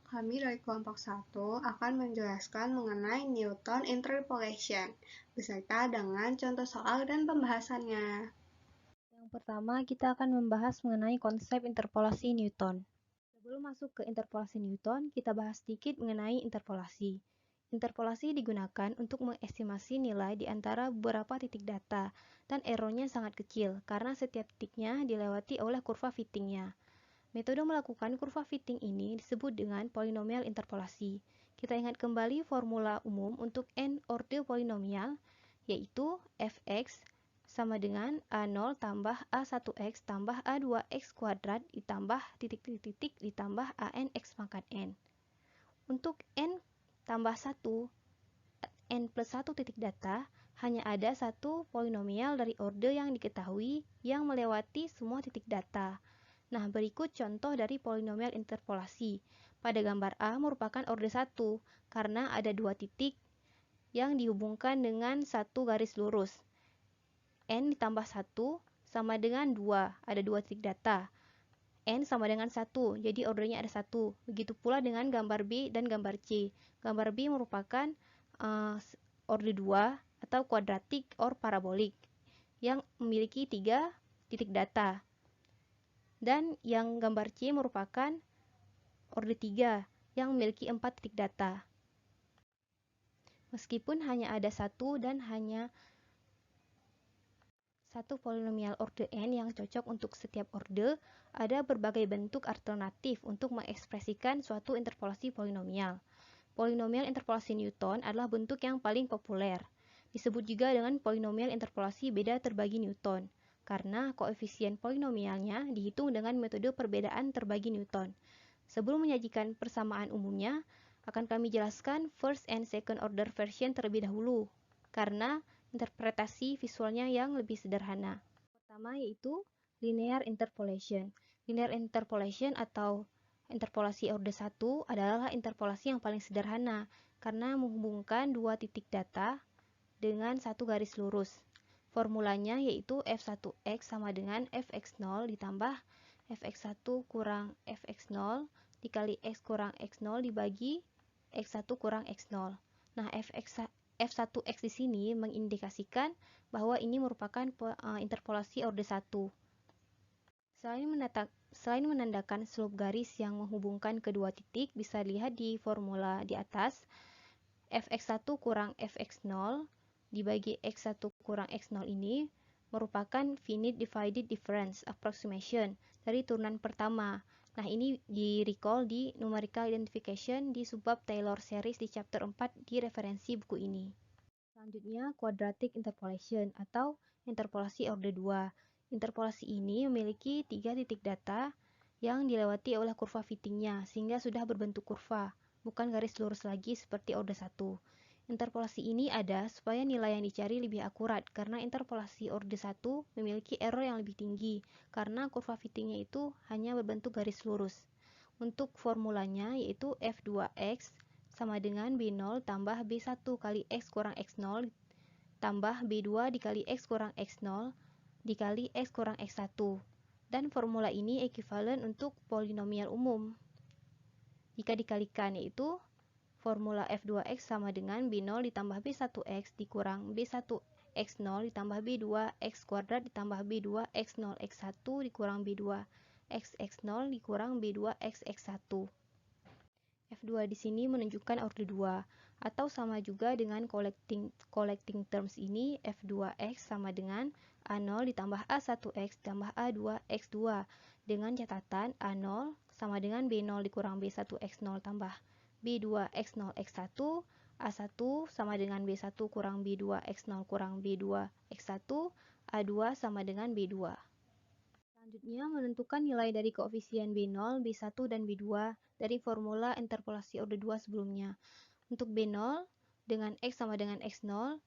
Kami dari kelompok 1 akan menjelaskan mengenai Newton interpolation, beserta dengan contoh soal dan pembahasannya. Yang pertama, kita akan membahas mengenai konsep interpolasi Newton. Sebelum masuk ke interpolasi Newton, kita bahas sedikit mengenai interpolasi. Interpolasi digunakan untuk mengestimasi nilai di antara beberapa titik data, dan errornya sangat kecil karena setiap titiknya dilewati oleh kurva fittingnya. Metode melakukan kurva fitting ini disebut dengan polinomial interpolasi. Kita ingat kembali formula umum untuk n-order polinomial, yaitu fx sama dengan A0 tambah A1x tambah A2x kuadrat ditambah titik-titik ditambah AN x pangkat n. Untuk n tambah 1, n plus 1 titik data, hanya ada satu polinomial dari order yang diketahui yang melewati semua titik data. Nah, berikut contoh dari polinomial interpolasi. Pada gambar A merupakan order 1 karena ada dua titik yang dihubungkan dengan satu garis lurus. N ditambah 1 sama dengan 2, ada dua titik data. N sama dengan 1, jadi ordernya ada 1. Begitu pula dengan gambar B dan gambar C. Gambar B merupakan order 2 atau kuadratik or parabolik yang memiliki 3 titik data. Dan yang gambar C merupakan order 3 yang memiliki 4 titik data. Meskipun hanya ada satu dan hanya satu polinomial order n yang cocok untuk setiap order, ada berbagai bentuk alternatif untuk mengekspresikan suatu interpolasi polinomial. Polinomial interpolasi Newton adalah bentuk yang paling populer. Disebut juga dengan polinomial interpolasi beda terbagi Newton, karena koefisien polinomialnya dihitung dengan metode perbedaan terbagi Newton. Sebelum menyajikan persamaan umumnya, akan kami jelaskan first and second order version terlebih dahulu, karena interpretasi visualnya yang lebih sederhana. Pertama yaitu linear interpolation. Linear interpolation atau interpolasi order 1 adalah interpolasi yang paling sederhana karena menghubungkan dua titik data dengan satu garis lurus. Formulanya yaitu f1x sama dengan fx0 ditambah fx1 kurang fx0 dikali x kurang x0 dibagi x1 kurang x0. Nah, f1x di sini mengindikasikan bahwa ini merupakan interpolasi order 1. Selain menandakan slope garis yang menghubungkan kedua titik, bisa dilihat di formula di atas. Fx1 kurang fx0 dibagi x1 kurang x0 ini merupakan finite divided difference approximation dari turunan pertama. Nah, ini di-recall di numerical identification di subbab Taylor series di chapter 4 di referensi buku ini. Selanjutnya, quadratic interpolation atau interpolasi order 2. Interpolasi ini memiliki 3 titik data yang dilewati oleh kurva fittingnya, sehingga sudah berbentuk kurva, bukan garis lurus lagi seperti order 1. Interpolasi ini ada supaya nilai yang dicari lebih akurat, karena interpolasi order 1 memiliki error yang lebih tinggi, karena kurva fittingnya itu hanya berbentuk garis lurus. Untuk formulanya yaitu f2x sama dengan b0 tambah b1 kali x kurang x0 tambah b2 dikali x kurang x0 dikali x kurang x1. Dan formula ini ekuivalen untuk polinomial umum. Jika dikalikan yaitu formula f2x sama dengan b0 ditambah b1x dikurang b1x0 ditambah b2x kuadrat ditambah b2x0 x1 dikurang b2x0 dikurang b2x1. F2 di sini menunjukkan order 2, atau sama juga dengan collecting terms ini, F2x sama dengan A0 ditambah A1x ditambah A2x2, dengan catatan A0 sama dengan B0 dikurang B1x0 tambah B2x0 x1, A1 sama dengan B1 kurang B2x0 kurang B2x1, A2 sama dengan B2. Selanjutnya, menentukan nilai dari koefisien B0, B1, dan B2 dari formula interpolasi order 2 sebelumnya. Untuk B0 dengan X sama dengan X0,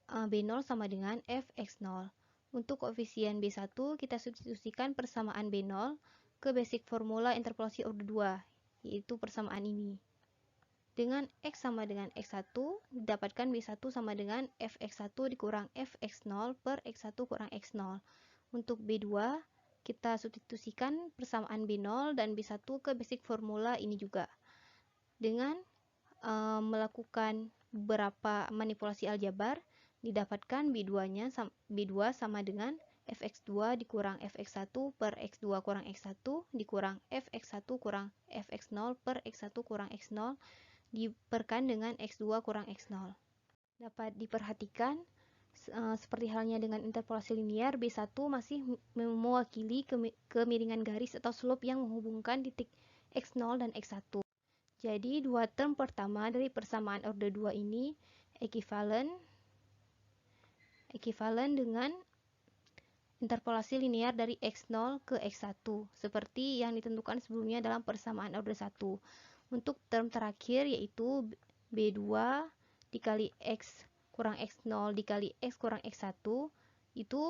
B0 sama dengan Fx0. Untuk koefisien B1, kita substitusikan persamaan B0 ke basic formula interpolasi order 2, yaitu persamaan ini. Dengan X sama dengan X1, didapatkan B1 sama dengan Fx1 dikurang Fx0 per X1 kurang X0. Untuk B2, kita substitusikan persamaan B0 dan B1 ke basic formula ini juga. Dengan melakukan beberapa manipulasi aljabar, didapatkan B2 sama dengan fx2 dikurang fx1 per x2 kurang x1 dikurang fx1 kurang fx0 per x1 kurang x0 diperkan dengan x2 kurang x0. Dapat diperhatikan, seperti halnya dengan interpolasi linear, B1 masih mewakili kemiringan garis atau slope yang menghubungkan titik x0 dan x1. Jadi, dua term pertama dari persamaan order 2 ini ekuivalen dengan interpolasi linear dari x0 ke x1, seperti yang ditentukan sebelumnya dalam persamaan order 1. Untuk term terakhir yaitu B2 dikali x kurang x0 dikali x kurang x1, itu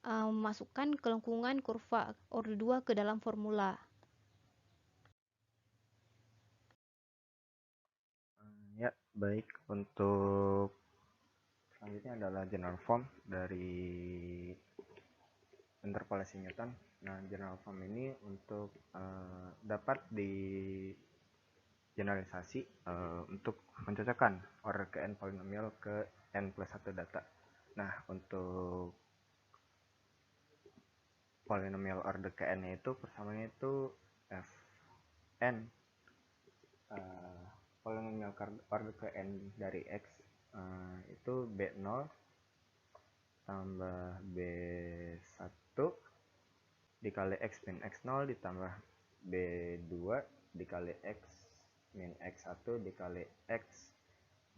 memasukkan kelengkungan kurva order 2 ke dalam formula. Ya, baik. Untuk selanjutnya adalah general form dari interpolasi Newton. Nah, general form ini untuk dapat generalisasi untuk mencocokkan order ke n polinomial ke n plus 1 data. Nah, untuk polinomial order ke n itu persamaannya itu fn. Polinomial order ke n dari x itu b0 tambah b1 dikali x min x0 ditambah b2 dikali x min x1 dikali x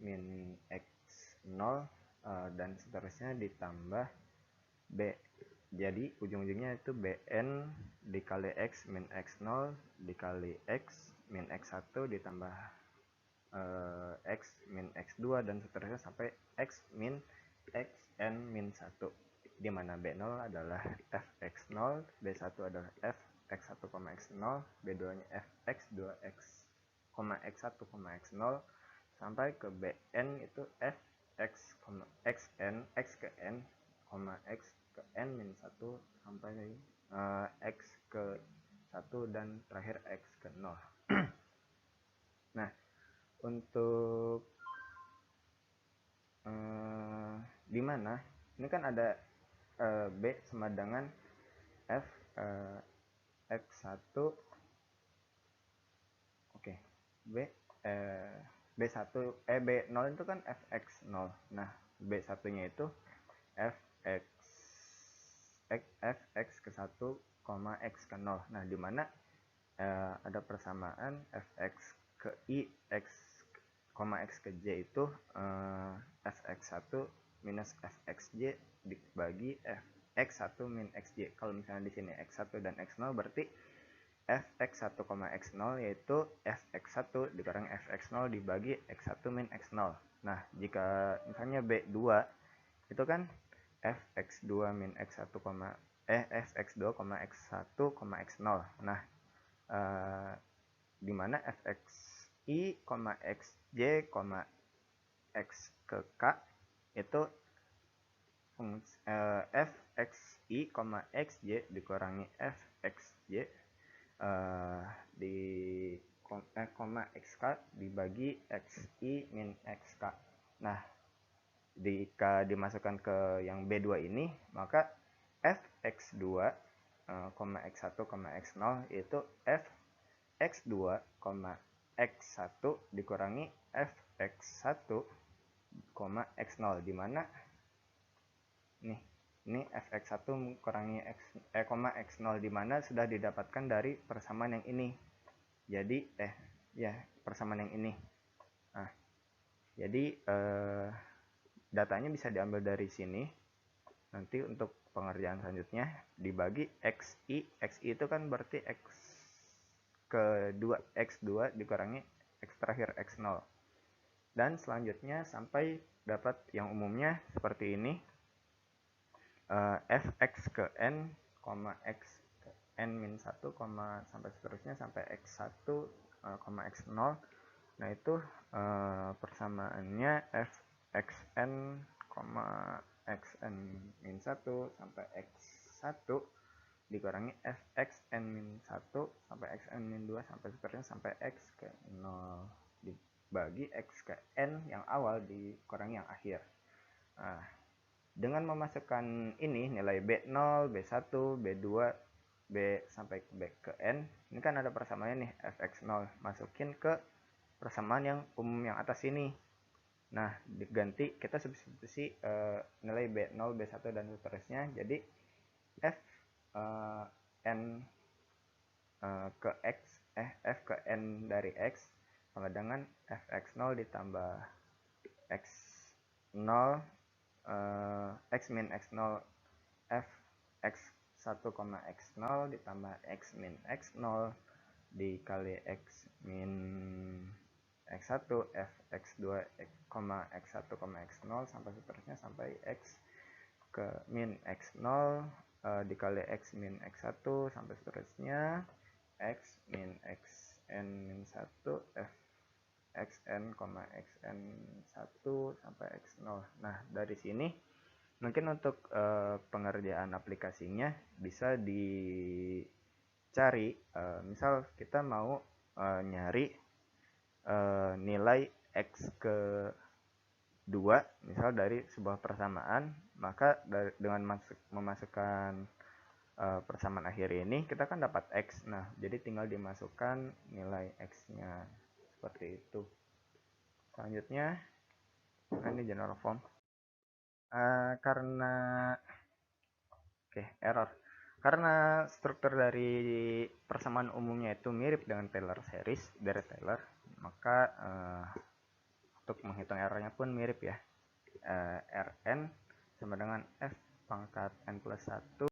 min x0 dan seterusnya ditambah b. Jadi ujung-ujungnya itu bn dikali x min x0 dikali x min x1 ditambah x min x2 dan seterusnya sampai x min xn min 1, di mana b0 adalah fx0, b1 adalah fx1, x0, b2 nya fx2 x, x1, x0 sampai ke bn itu fx, xn, x ke n, x ke n min 1 sampai x ke 1 dan terakhir x ke 0. Nah, untuk di mana ini kan ada b sama dengan f x1, oke, b b1 b0 itu kan fx0. Nah, b1 nya itu fx ke 1, x ke 0. Nah, di mana ada persamaan fx ke i x, x ke j itu fx1 minus fxj dibagi fx1 min xj. Kalau misalnya di sini x1 dan x0 berarti fx1, x0 yaitu fx1 dikurang fx0 dibagi x1 min x0. Nah, jika misalnya b2 itu kan fx2 min x1, fx2, x1, x0. Nah, di mana fxi, xj, x ke k itu fxi, xj dikurangi fxj di xk dibagi xi min xk. Nah, jika dimasukkan ke yang b2 ini, maka fx2, x1, x0 itu fx2, x1 dikurangi fx1, x0, di mana ini fx1 kurangi x0 di mana sudah didapatkan dari persamaan yang ini. Jadi persamaan yang ini. Nah, jadi datanya bisa diambil dari sini. Nanti untuk pengerjaan selanjutnya dibagi xi itu kan berarti x kedua, x2 dikurangi x terakhir x0. Dan selanjutnya sampai dapat yang umumnya seperti ini, fx ke n, x ke n min 1, sampai seterusnya sampai x1, x0. Nah, itu persamaannya fxn, xn min 1 sampai x1 dikurangi fxn min 1 sampai xn min 2 sampai seterusnya sampai x ke 0. dibagi X ke N yang awal dikurangi yang akhir. Nah, dengan memasukkan ini nilai B0, B1, B2, B sampai B ke N, ini kan ada persamaannya nih, fx0, masukin ke persamaan yang umum yang atas ini. Nah, diganti kita substitusi nilai B0, B1 dan seterusnya, jadi f n ke x f ke n dari x sama dengan fx0 ditambah x0 x min x0 f x1, x0 ditambah x min x0 dikali x min x1 f x2, x1, x0 sampai seterusnya sampai x ke min x0 dikali x min x1 sampai seterusnya x min xn min 1 f xn, xn1 sampai x0. Nah, dari sini mungkin untuk pengerjaan aplikasinya bisa dicari, misal kita mau nyari nilai x ke 2 misal dari sebuah persamaan, maka dengan memasukkan persamaan akhir ini kita kan dapat x. Nah, jadi tinggal dimasukkan nilai x-nya seperti itu. Selanjutnya ini general form. Error. Karena struktur dari persamaan umumnya itu mirip dengan Taylor series dari Taylor, maka untuk menghitung errornya pun mirip ya. Rn sama dengan f pangkat n plus 1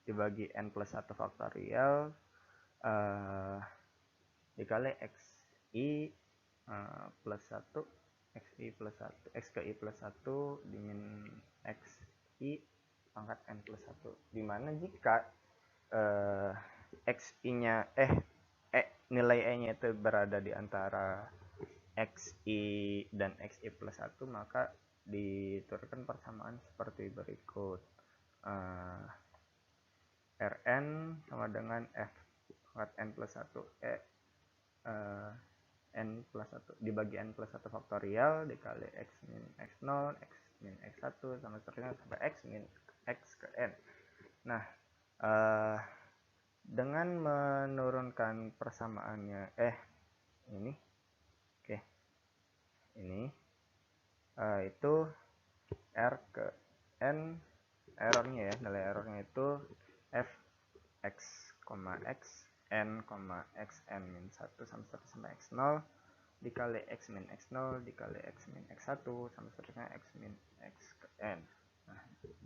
dibagi n plus 1 faktorial dikali xi plus 1 xi plus 1 x ke i plus 1 dimin xi pangkat n plus 1, dimana jika xi-nya nilai e-nya itu berada di antara xi dan xi plus 1, maka diturunkan persamaan seperti berikut. Rn sama dengan f pangkat n plus 1 n plus 1 dibagi n plus 1 faktorial dikali x min x0, x min x1 sama seterusnya sampai x min x ke n. Nah, dengan menurunkan persamaannya ini itu r ke n, errornya ya, nilai errornya itu f x, x n, xn min 1 sama seterusnya sampai x0 dikali x min x0 dikali x min x1 sama seterusnya x min x ke n.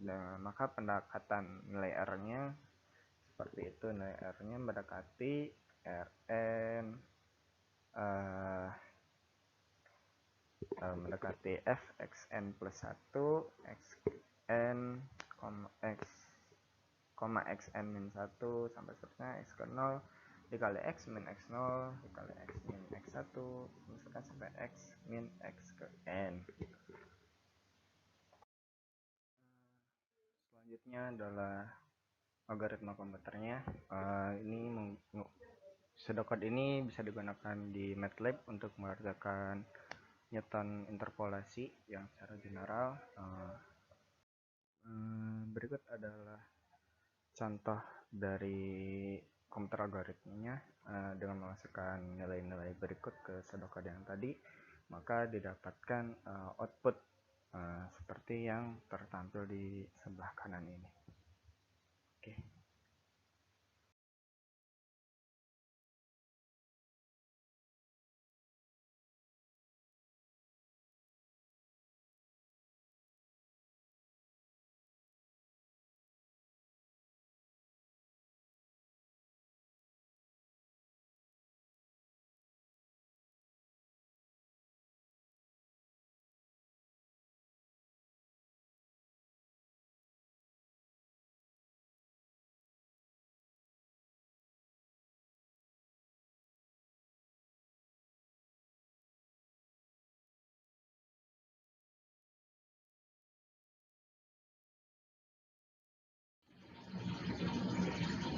Nah, maka pendekatan nilai errornya seperti itu. Nilai errornya mendekati Rn mendekati f xn plus 1 xn, x, xn min 1 sampai seterusnya x ke 0 dikali x min x0 dikali x min x1 misalkan sampai x min x ke n. Selanjutnya adalah algoritma komputernya. Ini pseudocode ini bisa digunakan di MATLAB untuk mengerjakan Newton interpolasi yang secara general. Berikut adalah contoh dari komputer algoritmanya. Dengan memasukkan nilai-nilai berikut ke pseudocode yang tadi, maka didapatkan output seperti yang tertampil di sebelah kanan ini. Oke.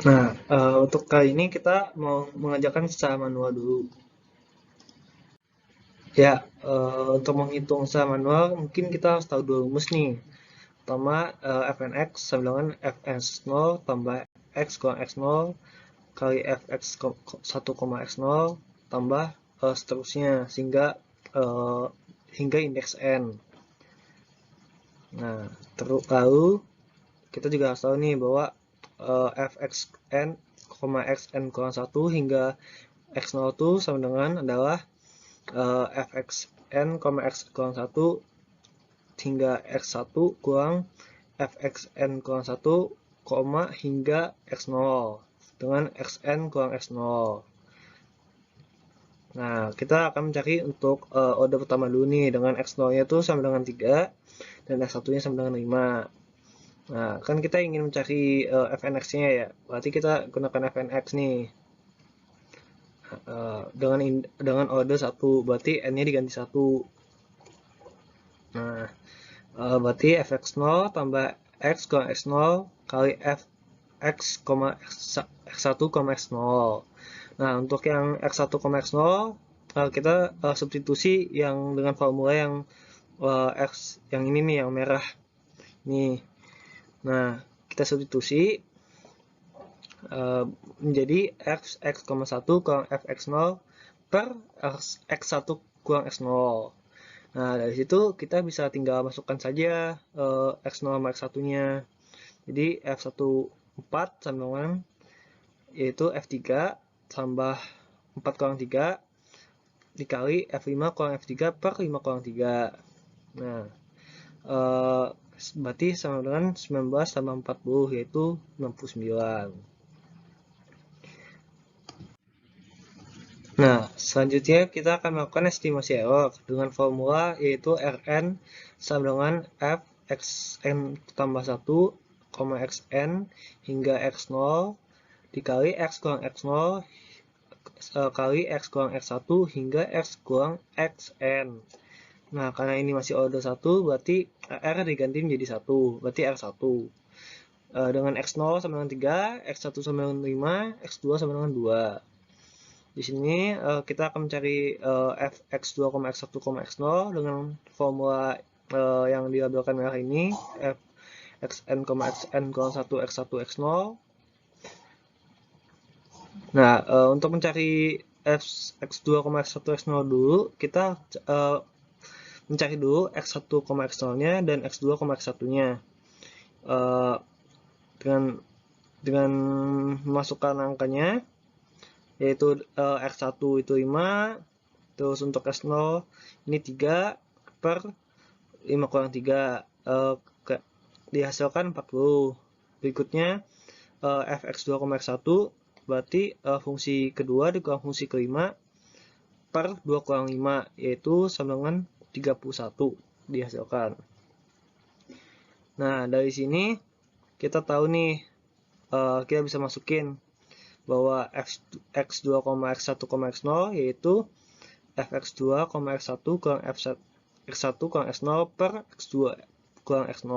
Nah, untuk kali ini kita mau mengerjakan secara manual dulu. Ya, untuk menghitung secara manual mungkin kita harus tahu dua rumus nih. Pertama, fnx sama dengan fx0 tambah x kurang x0 kali fx1, x0 tambah seterusnya hingga indeks n. Nah, lalu kita juga harus tahu nih bahwa fxn, xn kurang 1 hingga x0 itu sama dengan adalah fxn, x kurang 1 hingga x1 kurang fxn kurang 1, hingga x0 dengan xn kurang x0. Nah, kita akan mencari untuk order pertama dulu nih, dengan x0-nya itu sama dengan 3 dan x1-nya sama dengan 5. Nah, kan kita ingin mencari fnx-nya ya, berarti kita gunakan fnx nih. Dengan order 1, berarti n-nya diganti 1. Nah, berarti fx0 tambah x kurang x0 kali fx, x1, x0. Nah, untuk yang x1, x0 kita substitusi yang dengan formula yang x yang ini nih, yang merah nih. Nah, kita substitusi menjadi x1 kurang fx0 per x1 kurang x0. Nah, dari situ kita bisa tinggal masukkan saja x0 sama x1-nya. Jadi f1 4 sama dengan yaitu f3 tambah 4 kurang 3 dikali f5 kurang f3 per 5 kurang 3. Nah, berarti sama dengan 19 tambah 40 yaitu 69. Nah, selanjutnya kita akan melakukan estimasi error dengan formula yaitu Rn sama dengan fxn tambah 1, xn hingga x0 dikali x kurang x0 kali x kurang x1 hingga x kurang xn. Nah, karena ini masih order 1, berarti R diganti menjadi 1, berarti R1. Dengan x0 sama dengan 3, x1 sama dengan 5, x2 sama dengan 2. Di sini kita akan mencari fx2, x1, x0 dengan formula yang dilabelkan merah ini, fxn, xn kurang 1, x1, x0. Nah, untuk mencari x2, x1, x0 dulu, kita mencari dulu x1, x0-nya dan x2, x1-nya. Dengan memasukkan angkanya, yaitu x1 itu 5, terus untuk x0 ini 3 per 5 kurang 3, dihasilkan 40. Berikutnya fx2, x1 berarti fungsi kedua dikurang fungsi kelima per 2 kurang 5, yaitu sama dengan 31 dihasilkan. Nah, dari sini kita tahu nih, kita bisa masukin bahwa x2, x1, x0 yaitu fx2, x1 kurang x1 kurang x0 per x2 kurang x0.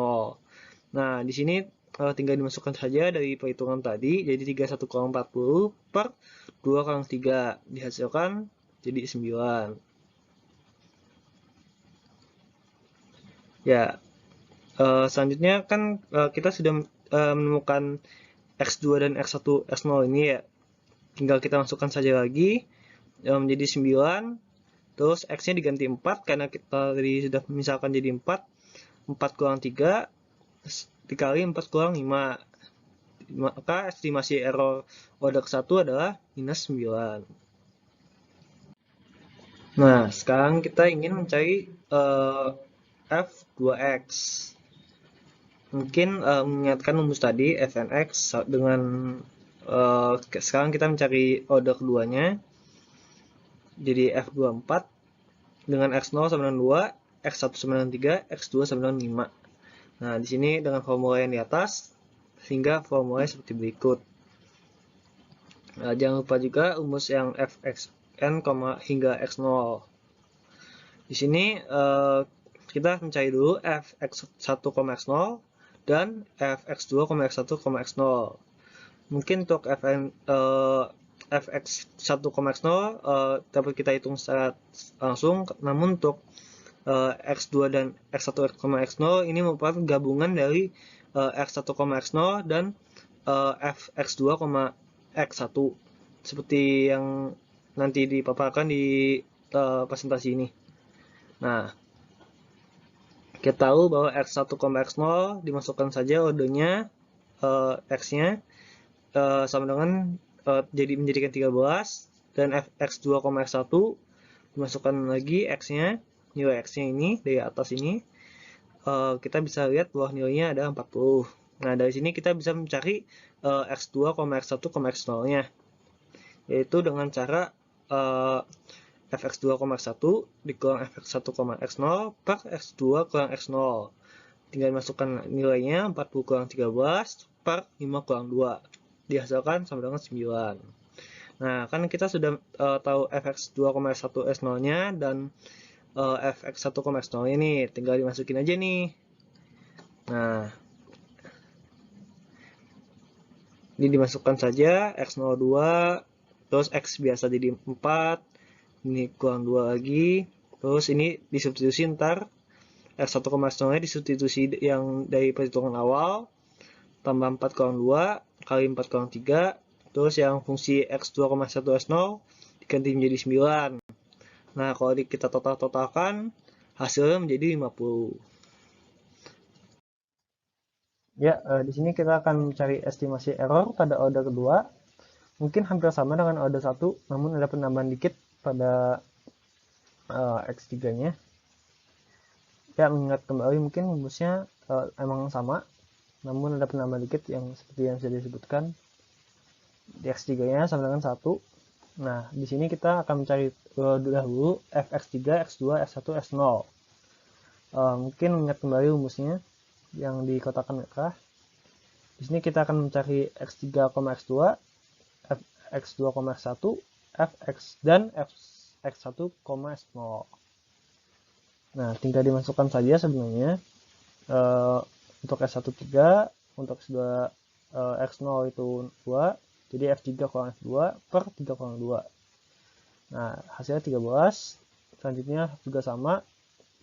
Nah, di sini tinggal dimasukkan saja dari perhitungan tadi, jadi 31 kurang 40 per 2 kurang 3 dihasilkan jadi 9. Ya, selanjutnya kan kita sudah menemukan x2 dan x1, x0 ini ya. Tinggal kita masukkan saja lagi menjadi 9. Terus x-nya diganti 4 karena kita tadi sudah misalkan jadi 4. 4 kurang 3 dikali 4 kurang 5. Maka estimasi error order 1 adalah minus 9. Nah, sekarang kita ingin mencari f2x. Mungkin mengingatkan rumus tadi fnx dengan sekarang kita mencari order keduanya. Jadi f24 dengan x0 sama dengan 2, x1 sama dengan 3, x2 sama dengan 5. Nah, di sini dengan formula yang di atas, sehingga formulanya seperti berikut. Nah, jangan lupa juga rumus yang fxn, hingga x0. Di sini kita mencari dulu fx1, x0 dan fx2, x1, x0. Mungkin untuk fx 1,x0 dapat kita hitung secara langsung, namun untuk x2 dan x1, x0 ini merupakan gabungan dari x1, x0 dan fx2, x1 seperti yang nanti dipaparkan di presentasi ini. Nah, kita tahu bahwa x1, x0 dimasukkan saja ordenya x-nya sama dengan menjadikan 13, dan x2, x1 dimasukkan lagi x-nya, nilai x-nya ini dari atas ini, kita bisa lihat bahwa nilainya ada 40. Nah, dari sini kita bisa mencari x2, x1, x0-nya, yaitu dengan cara fx2, x1 dikurang fx1, x0 per x2 kurang x0. Tinggal dimasukkan nilainya 40 kurang 13 per 5 kurang 2. Dihasilkan sama dengan 9. Nah, kan kita sudah tahu fx2, x1, x0-nya dan fx1, x0 ini. Tinggal dimasukin aja nih. Nah, ini dimasukkan saja x02, terus x biasa jadi 4, ini kurang 2 lagi, terus ini disubstitusi ntar x1, x0-nya disubstitusi yang dari perhitungan awal, tambah 4 kurang 2, kali 4 kurang 3, terus yang fungsi x2, x1, x0 diganti menjadi 9. Nah, kalau kita totalkan, hasilnya menjadi 50. Ya, di sini kita akan mencari estimasi error pada order kedua. Mungkin hampir sama dengan order 1, namun ada penambahan dikit pada X3-nya. Ya, mengingat kembali mungkin rumusnya emang sama, namun ada penambahan dikit yang seperti yang sudah disebutkan. Di X3-nya sama dengan 1. Nah, di sini kita akan mencari dahulu fx3, x2, x1, x0. Mungkin mengingat kembali rumusnya yang di kotakan merah. Di sini kita akan mencari x3, x2, x2, x1, fx dan x1, x0. Nah, tinggal dimasukkan saja sebenarnya. Untuk x1 3, untuk x2 x0 itu 2, jadi f3 kurang f2 per 3 kurang 2. Nah, hasilnya 13. Selanjutnya juga sama,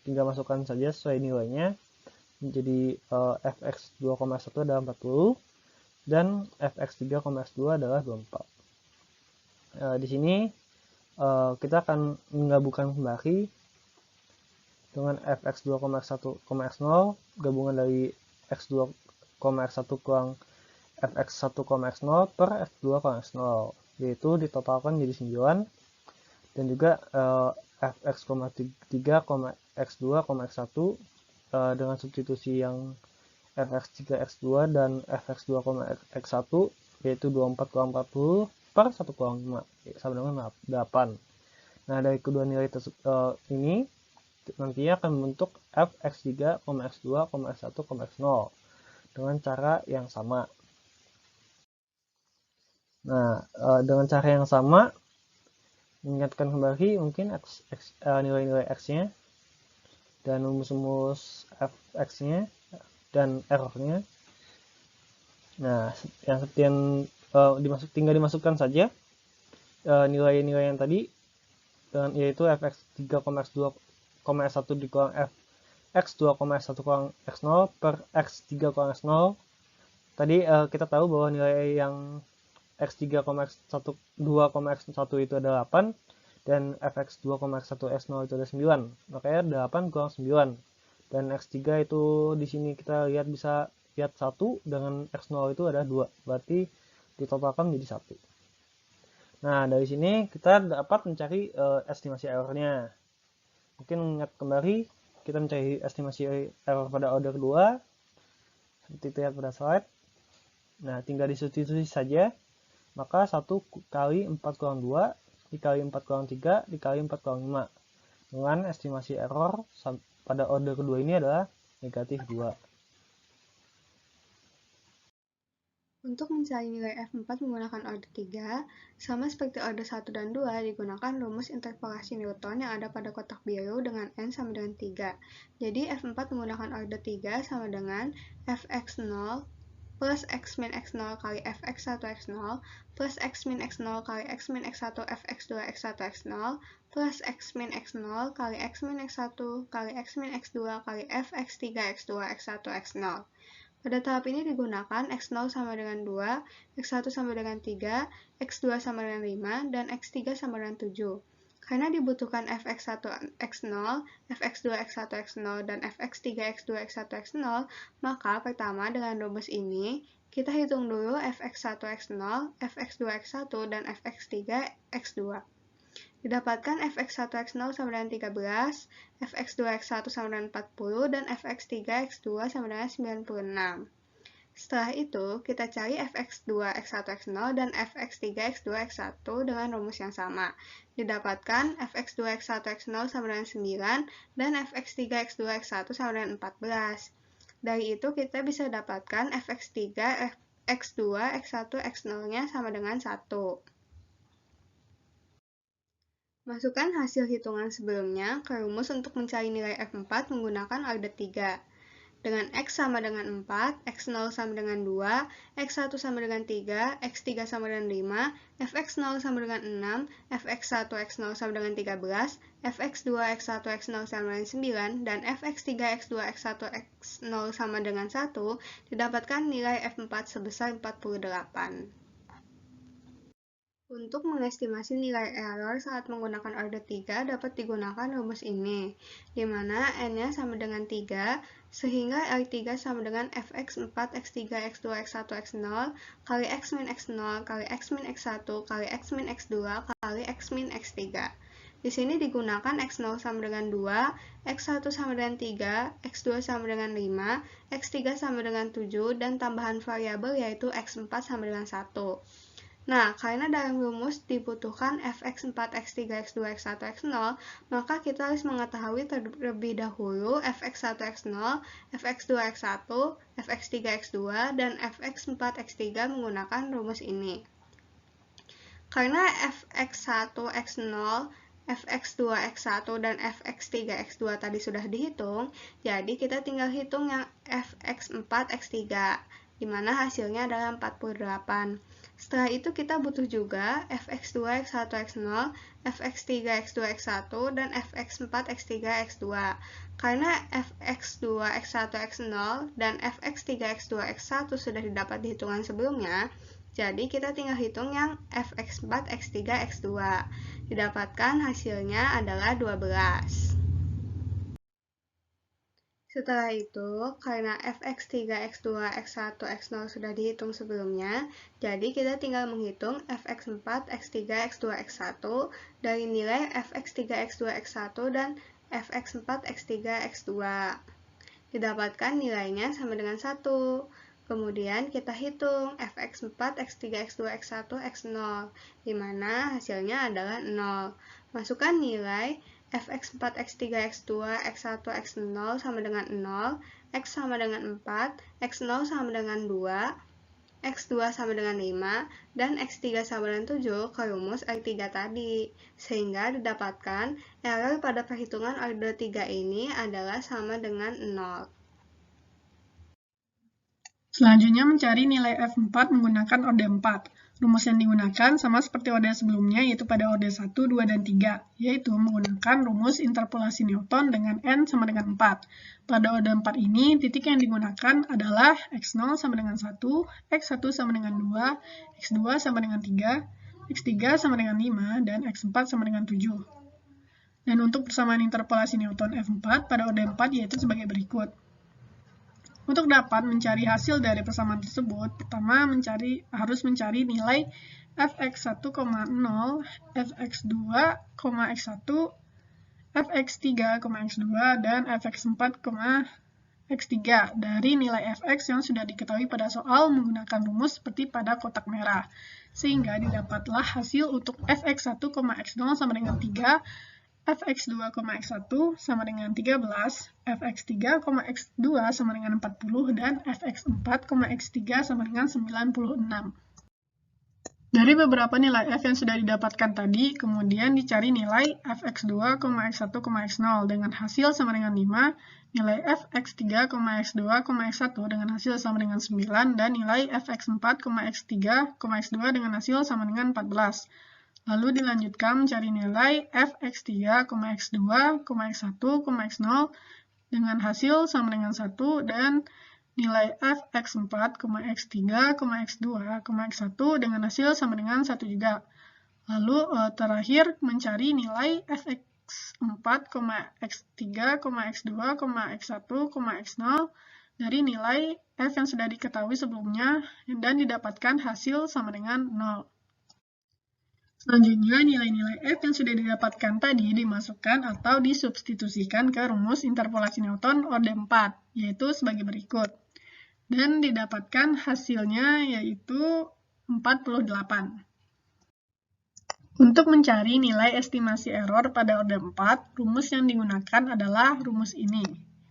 tinggal masukkan saja sesuai nilainya. Menjadi fx2, 1 adalah 40 dan fx3, x2 adalah 24. Di sini kita akan menggabungkan kembali dengan fx2, x1, x0 gabungan dari x2, x1 kurang fx1, x0 per f2, x0, yaitu ditotalkan jadi 9, dan juga fx3, x2, x1 dengan substitusi yang fx3, x2 dan fx2, x1, yaitu 24 kurang 40 per 1 kurang 5, sama dengan 8. Nah, dari kedua nilai ini nantinya akan membentuk fx3, x2, x1, x0 dengan cara yang sama. Nah, dengan cara yang sama, mengingatkan kembali mungkin nilai-nilai x-nya dan rumus-rumus fx-nya dan errornya. Nah, yang seperti yang tinggal dimasukkan saja nilai-nilai yang tadi, yaitu fx3, x2, x1 dikurang x2, x1 kurang x0 per x3 kurang x0. Tadi kita tahu bahwa nilai yang x3, x1, 2, x1 itu ada 8 dan fx2, x1, x0 itu ada 9. Makanya 8 kurang 9. Dan x3 itu di sini kita lihat bisa lihat 1 dengan x0 itu ada 2. Berarti ditotalkan menjadi 1. Nah, dari sini kita dapat mencari estimasi errornya. Mungkin ingat kembali, kita mencari estimasi error pada order 2, seperti terlihat pada slide. Nah, tinggal disubstitusi saja, maka 1 kali 4 kurang 2, dikali 4 kurang 3, dikali 4 kurang 5. Dengan estimasi error pada order kedua ini adalah negatif 2. Untuk mencari nilai F4 menggunakan order 3, sama seperti order 1 dan 2, digunakan rumus interpolasi Newton yang ada pada kotak biru dengan N sama dengan 3. Jadi F4 menggunakan order 3 sama dengan Fx0 plus x min x0 kali fx1 x0 plus x min x0 kali x min x1 fx2 x1 x0 plus x min x0 kali x min x1 kali x min x2 kali fx3 x2 x1 x0. Pada tahap ini digunakan x0 sama dengan 2, x1 sama dengan 3, x2 sama dengan 5, dan x3 sama dengan 7. Karena dibutuhkan fx1 x0, fx2 x1 x0, dan fx3 x2 x1 x0, maka pertama dengan rumus ini, kita hitung dulu fx1 x0, fx2 x1, dan fx3 x2. Didapatkan fx1 x0 sama dengan 13, fx2 x1 sama dengan 40, dan fx3 x2 sama dengan 96. Setelah itu, kita cari fx2 x1 x0 dan fx3 x2 x1 dengan rumus yang sama. Didapatkan fx2 x1 x0 sama dengan 9, dan fx3 x2 x1 sama dengan 14. Dari itu, kita bisa dapatkan fx3 x2 x1 x0-nya sama dengan 1. Masukkan hasil hitungan sebelumnya ke rumus untuk mencari nilai F4 menggunakan order 3. Dengan X sama dengan 4, X0 sama dengan 2, X1 sama dengan 3, X3 sama dengan 5, Fx0 sama dengan 6, Fx1 X0 sama dengan 13, Fx2 X1 X0 sama dengan 9, dan Fx3 X2 X1 X0 sama dengan 1, didapatkan nilai F4 sebesar 48. Untuk mengestimasi nilai error saat menggunakan order 3 dapat digunakan rumus ini, di mana n-nya sama dengan 3, sehingga R3 sama dengan fx4, x3, x2, x1, x0, kali x min x0, kali x min x1, kali x min x2, kali x min x3. Di sini digunakan x0 sama dengan 2, x1 sama dengan 3, x2 sama dengan 5, x3 sama dengan 7, dan tambahan variabel yaitu x4 sama dengan 1. Nah, karena dalam rumus dibutuhkan fx4, x3, x2, x1, x0, maka kita harus mengetahui terlebih dahulu fx1, x0, fx2, x1, fx3, x2, dan fx4, x3 menggunakan rumus ini. Karena fx1, x0, fx2, x1, dan fx3, x2 tadi sudah dihitung, jadi kita tinggal hitung yang fx4, x3, di mana hasilnya adalah 48. Setelah itu kita butuh juga fx2, x1, x0, fx3, x2, x1, dan fx4, x3, x2. Karena fx2, x1, x0, dan fx3, x2, x1 sudah didapat di hitungan sebelumnya, jadi kita tinggal hitung yang fx4, x3, x2. Didapatkan hasilnya adalah 12. Setelah itu, karena fx3, x2, x1, x0 sudah dihitung sebelumnya, jadi kita tinggal menghitung fx4, x3, x2, x1 dari nilai fx3, x2, x1 dan fx4, x3, x2. Didapatkan nilainya sama dengan 1. Kemudian kita hitung fx4, x3, x2, x1, x0, di mana hasilnya adalah 0. Masukkan nilai fx4, x3, x2, x1, x0 sama dengan 0, x sama dengan 4, x0 sama dengan 2, x2 sama dengan 5, dan x3 sama dengan 7 ke rumus R3 tadi. Sehingga didapatkan error pada perhitungan order 3 ini adalah sama dengan 0. Selanjutnya mencari nilai F4 menggunakan order 4. Rumus yang digunakan sama seperti order sebelumnya, yaitu pada order 1, 2, dan 3, yaitu menggunakan rumus interpolasi Newton dengan n sama dengan 4. Pada order 4 ini, titik yang digunakan adalah x0 sama dengan 1, x1 sama dengan 2, x2 sama dengan 3, x3 sama dengan 5, dan x4 sama dengan 7. Dan untuk persamaan interpolasi Newton F4 pada order 4 yaitu sebagai berikut. Untuk dapat mencari hasil dari persamaan tersebut, pertama harus mencari nilai fx1,0, fx2, x1, fx3, x2, dan fx4, x3 dari nilai fx yang sudah diketahui pada soal menggunakan rumus seperti pada kotak merah. Sehingga didapatlah hasil untuk fx1, x0 sama dengan 3, fx2, x1 sama dengan 13, fx3, x2 sama dengan 40, dan fx4, x3 sama dengan 96. Dari beberapa nilai f yang sudah didapatkan tadi, kemudian dicari nilai fx2, x1, x0 dengan hasil sama dengan 5, nilai f(x3, x2, x1 dengan hasil sama dengan 9, dan nilai f(x4, x3, x2 dengan hasil sama dengan 14. Lalu dilanjutkan mencari nilai f(x3, x2, x1, x0 dengan hasil sama dengan 1, dan nilai f(x4, x3, x2, x1 dengan hasil sama dengan 1 juga. Lalu terakhir mencari nilai f(x4, x3, x2, x1, x0 dari nilai f yang sudah diketahui sebelumnya dan didapatkan hasil sama dengan 0. Selanjutnya, nilai-nilai f yang sudah didapatkan tadi dimasukkan atau disubstitusikan ke rumus interpolasi Newton orde 4, yaitu sebagai berikut. Dan didapatkan hasilnya yaitu 48. Untuk mencari nilai estimasi error pada orde 4, rumus yang digunakan adalah rumus ini,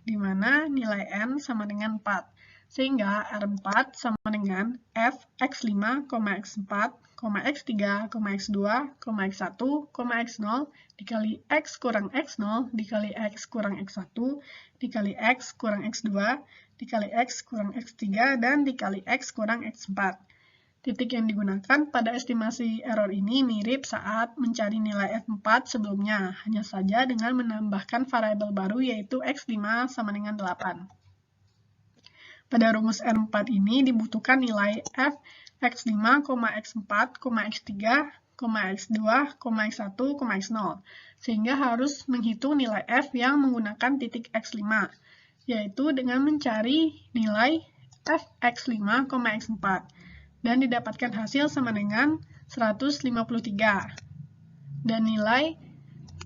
di mana nilai n sama dengan 4. Sehingga R4 sama dengan f x5, x4, x3, x2, x1, x0 dikali x kurang x0 dikali x kurang x1 dikali x kurang x2 dikali x kurang x3 dan dikali x kurang x4. Titik yang digunakan pada estimasi error ini mirip saat mencari nilai F4 sebelumnya, hanya saja dengan menambahkan variabel baru yaitu x5 sama dengan 8. Pada rumus R4 ini dibutuhkan nilai f x5, x4, x3, x2, x1, x0, sehingga harus menghitung nilai f yang menggunakan titik x5, yaitu dengan mencari nilai f x5, x4, dan didapatkan hasil sama dengan 153, dan nilai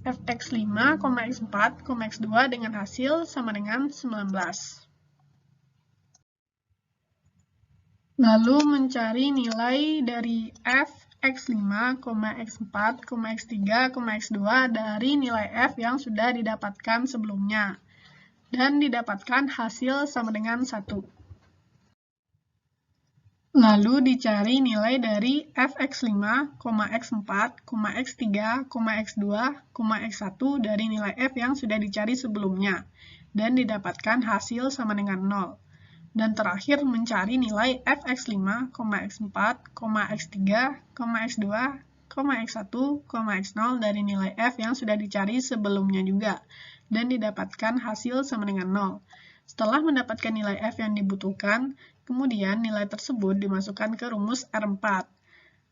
f x5, x4, x2 dengan hasil sama dengan 19. Lalu mencari nilai dari f x5, x4, x3, x2 dari nilai f yang sudah didapatkan sebelumnya, dan didapatkan hasil sama dengan 1. Lalu dicari nilai dari fx5, x4, x3, x2, x1 dari nilai f yang sudah dicari sebelumnya, dan didapatkan hasil sama dengan 0. Dan terakhir mencari nilai fx5, x4, x3, x2, x1, x0 dari nilai f yang sudah dicari sebelumnya juga, dan didapatkan hasil sama dengan 0. Setelah mendapatkan nilai f yang dibutuhkan, kemudian nilai tersebut dimasukkan ke rumus R4,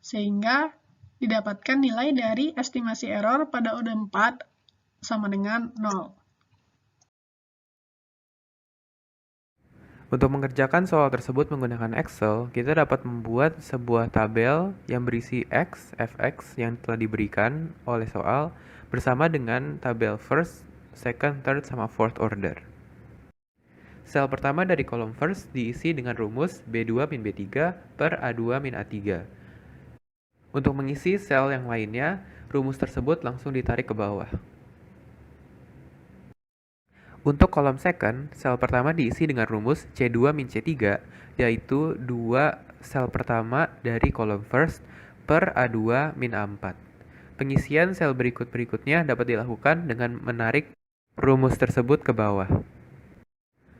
sehingga didapatkan nilai dari estimasi error pada orde 4 sama dengan 0. Untuk mengerjakan soal tersebut menggunakan Excel, kita dapat membuat sebuah tabel yang berisi X, Fx yang telah diberikan oleh soal bersama dengan tabel first, second, third, sama fourth order. Sel pertama dari kolom first diisi dengan rumus B2 min B3 per A2 min A3. Untuk mengisi sel yang lainnya, rumus tersebut langsung ditarik ke bawah. Untuk kolom second, sel pertama diisi dengan rumus C2 min C3, yaitu 2 sel pertama dari kolom first per A2 min A4. Pengisian sel berikutnya dapat dilakukan dengan menarik rumus tersebut ke bawah.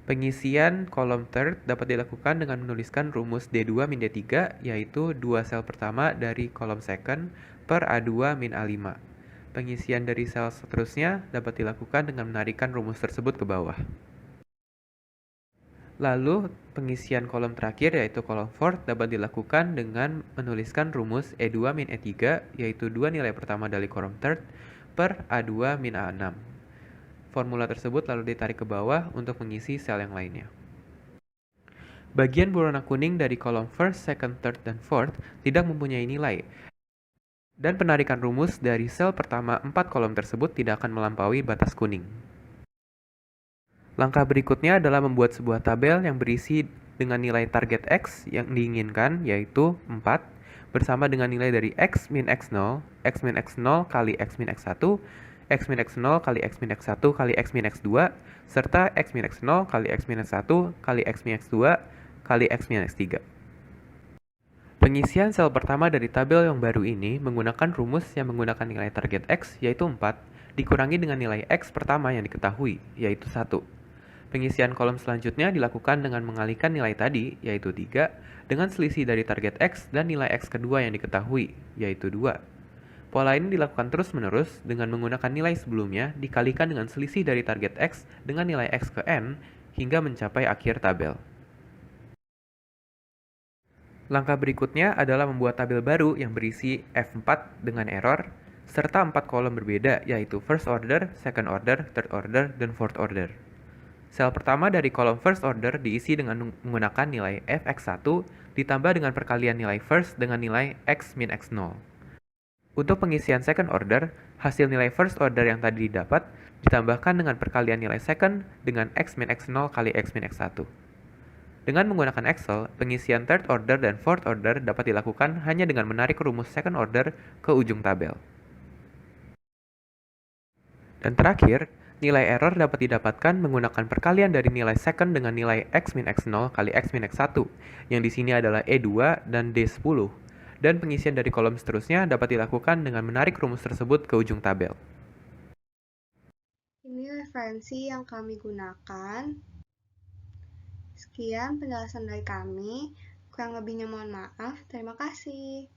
Pengisian kolom third dapat dilakukan dengan menuliskan rumus D2 min D3, yaitu 2 sel pertama dari kolom second per A2 min A5. Pengisian dari sel seterusnya dapat dilakukan dengan menarikkan rumus tersebut ke bawah. Lalu, pengisian kolom terakhir yaitu kolom fourth dapat dilakukan dengan menuliskan rumus E2 min E3, yaitu 2 nilai pertama dari kolom third per A2 min A6. Formula tersebut lalu ditarik ke bawah untuk mengisi sel yang lainnya. Bagian berwarna kuning dari kolom first, second, third, dan fourth tidak mempunyai nilai, dan penarikan rumus dari sel pertama 4 kolom tersebut tidak akan melampaui batas kuning. Langkah berikutnya adalah membuat sebuah tabel yang berisi dengan nilai target X yang diinginkan, yaitu 4, bersama dengan nilai dari X min X0 kali X min X1, X min X0 kali X min X1 kali X min X2, serta X min X0 kali X min X1 kali X min X2 kali X min X3. Pengisian sel pertama dari tabel yang baru ini menggunakan rumus yang menggunakan nilai target X, yaitu 4, dikurangi dengan nilai X pertama yang diketahui, yaitu 1. Pengisian kolom selanjutnya dilakukan dengan mengalihkan nilai tadi, yaitu 3, dengan selisih dari target X dan nilai X kedua yang diketahui, yaitu 2. Pola ini dilakukan terus-menerus dengan menggunakan nilai sebelumnya dikalikan dengan selisih dari target X dengan nilai X ke N hingga mencapai akhir tabel. Langkah berikutnya adalah membuat tabel baru yang berisi F4 dengan error, serta 4 kolom berbeda yaitu first order, second order, third order, dan fourth order. Sel pertama dari kolom first order diisi dengan menggunakan nilai fx1 ditambah dengan perkalian nilai first dengan nilai x min x0. Untuk pengisian second order, hasil nilai first order yang tadi didapat ditambahkan dengan perkalian nilai second dengan x min x0 kali x min x1. Dengan menggunakan Excel, pengisian third order dan fourth order dapat dilakukan hanya dengan menarik rumus second order ke ujung tabel. Dan terakhir, nilai error dapat didapatkan menggunakan perkalian dari nilai second dengan nilai x min x0 kali x min x1, yang di sini adalah E2 dan D10. Dan pengisian dari kolom seterusnya dapat dilakukan dengan menarik rumus tersebut ke ujung tabel. Ini referensi yang kami gunakan. Sekian penjelasan dari kami. Kurang lebihnya mohon maaf. Terima kasih.